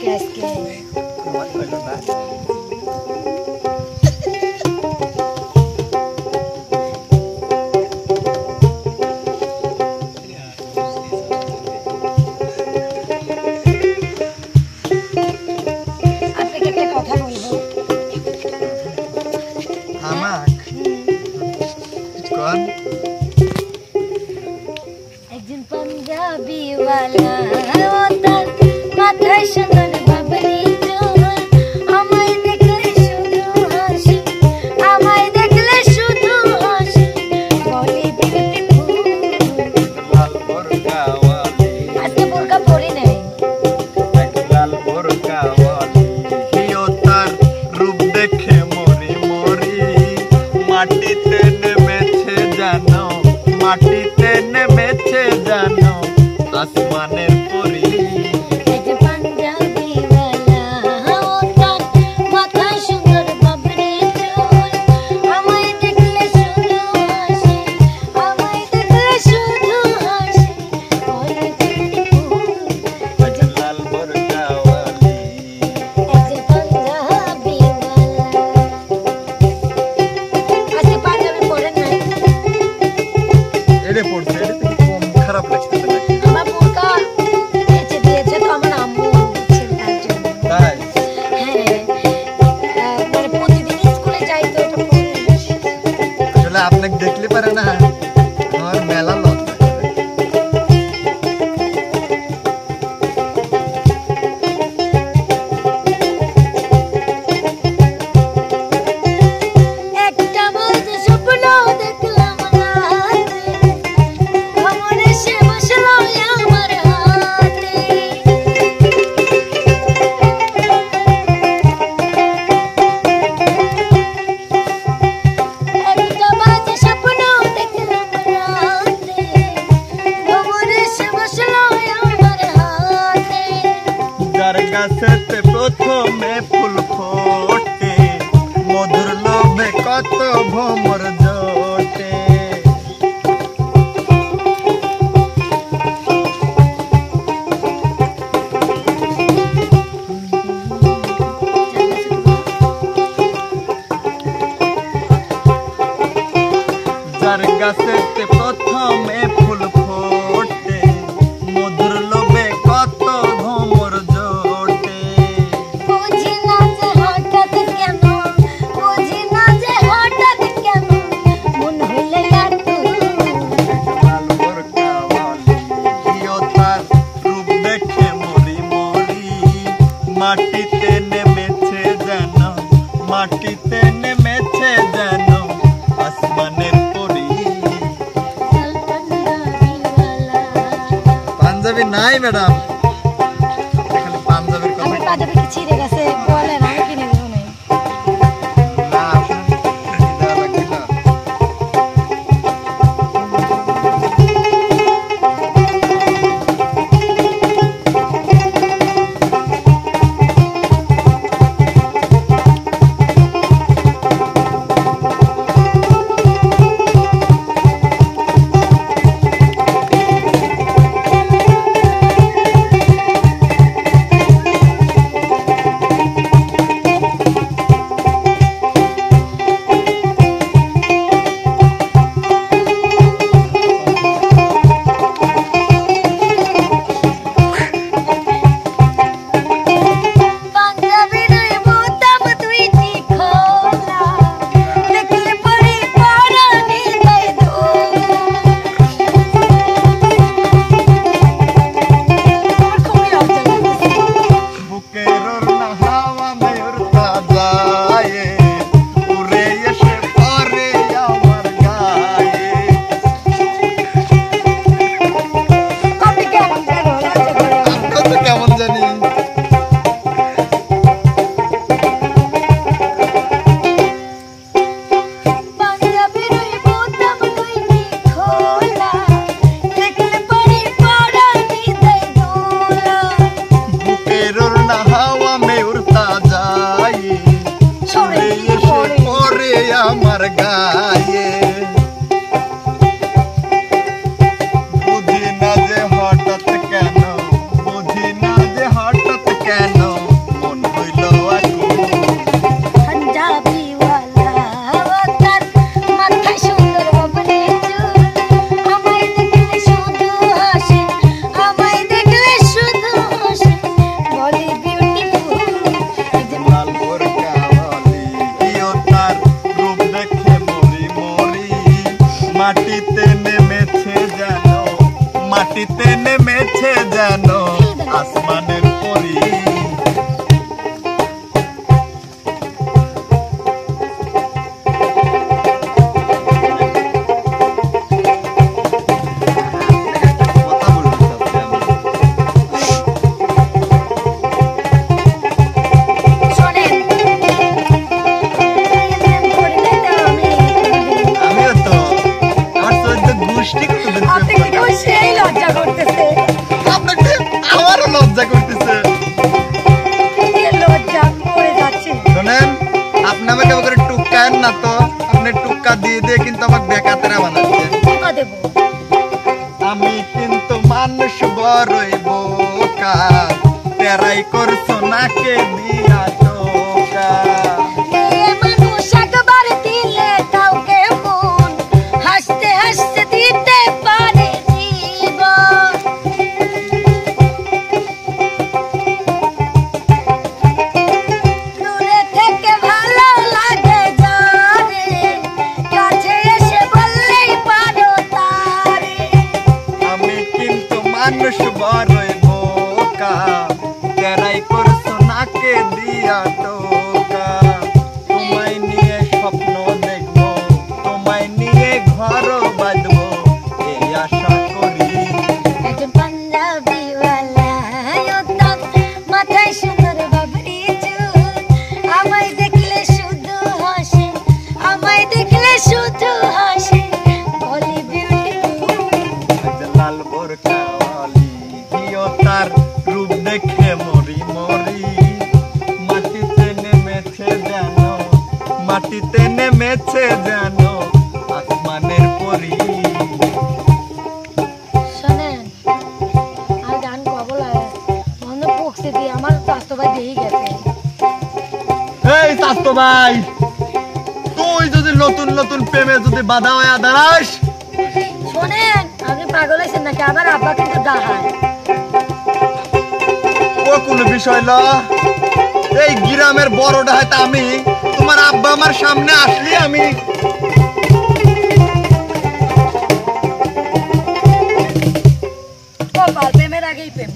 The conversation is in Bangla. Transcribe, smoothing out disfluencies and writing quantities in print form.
নাকি আজকে? আপনাকে একটা কথা বলবো। একজন পাঞ্জাবিওয়ালা তার মাথায় সুন্দর বাবরি চুল, আমায় দেখলে শুধু হাসি, আমায় দেখলে শুধু হাসি, বলে বিউটিফুল। আজকে বোরকা পরি নাই। তার রূপ দেখে মরি মরি, মাটিতে নেমেছে জানো, মাটিতে নেমেছে জানো, আসমানের পরি। খারাপ লাগছে আমার বোরকা এসে দিয়েছে তো আমার আম্মু, তাই মানে প্রতিদিন স্কুলে যাই তো এটা পরে। আসলে আপনাকে দেখলে পারে না আমার মেলা লজ্জা করে। একটা বাজে স্বপ্ন দেখলাম রাতে, ভ্রমর এসে বসলো আমার হাতে। একটা বাজে স্বপ্ন দেখলাম রাতে, ভ্রমর এসে বসলো আমার হাতে। যার গাছেতে প্রথমে ফুল ফোটে, মধুর লোভে কত ভ্রমর জোটে। যার গাছেতে প্রথমে ফুল ফোটে, মধুর লোভে কত ভ্রমর জোটে। বুঝি না যে হঠাৎ কেন, বুঝি না যে হঠাৎ কেন, মন হইলে লাল বোরকাওয়ালি, প্রিয় তার রূপ দেখে মরি মরি, মাটিতে নেমেছে যেন, মাটিতে নেমেছে যেন, আসমানের পরি। পাঞ্জাবি নাই ম্যাডাম, খালি পাঞ্জাবির কথা। আমার পাঞ্জাবি কি ছিঁড়ে গেছে বলেন, আমি কিনে দেবো না। না, আপনার দেওয়া লাগবে না। আমার গায়ে বুঝি না যে হঠাৎ কেন, বুঝি না যে হঠাৎ কেন বড়ই বোকা তেরাই করছো নাকে দিয়া টোকা মেয়ে মানুষ একবার দিলে কাউকে মন হাসতে হাসতে দিতে পারে জীবন দূরে থেকে ভালো লাগে যারে কাছে এসে বললেই পারো তারে আমি কিন্তু মানুষ বড়ই বোকা তেরাই করছো নাকে দিয়া টোকা তোমায় নিয়ে স্বপ্ন দেখবো তোমায় নিয়ে ঘর বাঁধবো এই আশা করি একজন পাঞ্জাবি ওয়ালা উত্তম মাথায় সুন্দর বাবরি চুল আমায় দেখলে শুধু হাসে আমায় দেখলে শুধু হাসে বলি বিউটিফুল একটা লাল বোরকাওয়ালি হিও তার রূপ দেখে মরি মরি মাটিতে নেমেছে জানো আসমানের পরি শোনেন আর গান কব লাগে মনে পকছে দিয়ে আমার স্বাস্থ্য ভাই দিয়ে গেছে এই স্বাস্থ্য ভাই তুই যদি নতুন নতুন প্রেমে যদি বাধা হয়ে দাঁড়াস শোনেন আপনি পাগল হয়েছেন নাকি আমার আব্বা কিন্তু দাহায় ও কোন বিষয় না এই গ্রামের বড়টা হয়তো আমি তোমার আব্বা আমার সামনে আসলি আমি ও প্রেমের আগেই প্রেম